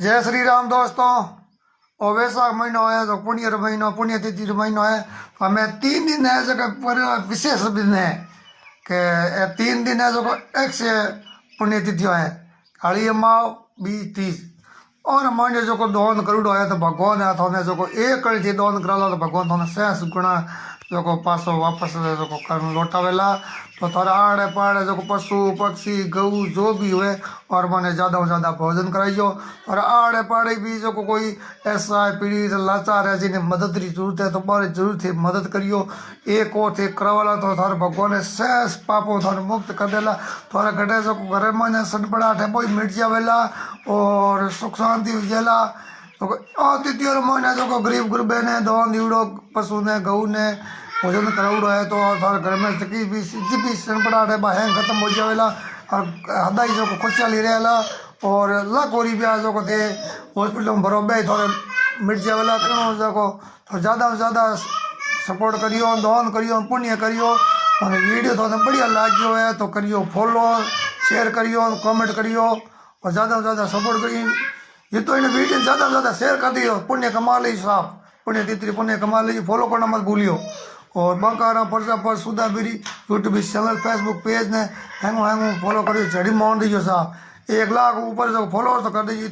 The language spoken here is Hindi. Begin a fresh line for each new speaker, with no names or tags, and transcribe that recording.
जय श्री राम दोस्तों। और वैसाख महीना है जो पुण्य महीना पुण्यतिथि महीना है। हमें 3 दिन है जो पर विशेष दिन है कि 3 दिन है जो एक से पुण्यतिथियों है काली अमाव बीज तीज। और मान्य जो दोन करोड़ो है तो भगवान है थोने जो एक कड़ी थी दोन करा तो भगवान थोने सहस गुणा जो पासो वापस जो कर लौटावेला। तो थारा आड़े पाड़े जो पशु पक्षी गऊ जो भी हुए और मैंने ज़्यादा से ज़्यादा भोजन कराइयो। और आड़े पाड़े भी जो कोई ऐसा पीड़ित लाचार है जिन्हें मदद की जरूरत है तो बारे जरूर थे मदद करियो। एक और थे करवाला तो थारे भगवान ने सहस पापों थारे मुक्त कर देला। थारे घटे जो घर में सटपड़ाहट है कोई मिट जावेला और सुख शांति हो जाएला। तो तिथियों महीने जो गरीब गुरबे ने दान दीवड़ो पशु ने गऊ ने भोजन करावड़ो है तो थारे घर में तकलीफ भी सनपड़ाहट है बहन खत्म हो जावेला। और हदाई जो खुशहाली रहेला और लाख और रुपया जो थे हॉस्पिटल में बरोबर थोड़े मिट जावेला। तो ज़्यादा से ज़्यादा सपोर्ट करियो दान करियो पुण्य करियो। और वीडियो थोड़ा बढ़िया लग्यो है तो करियो फॉलो शेयर करियो कमेंट करियो और ज़्यादा से ज़्यादा सपोर्ट करिए। ये तो इन वीडियो ज़्यादा से ज़्यादा शेयर कर दियो पुण्य कमा ली साहब पुण्य तिथि पुण्य कमा लीजिए। फॉलो करना मत भूलियो। और बंकारा परसा पर सुधा बीरी यूट्यूब चैनल फेसबुक पेज ने हैंगू फॉलो करियो झड़ी मार दीजिए साहब 1 लाख ऊपर जो फॉलोअर तो कर दीजिए।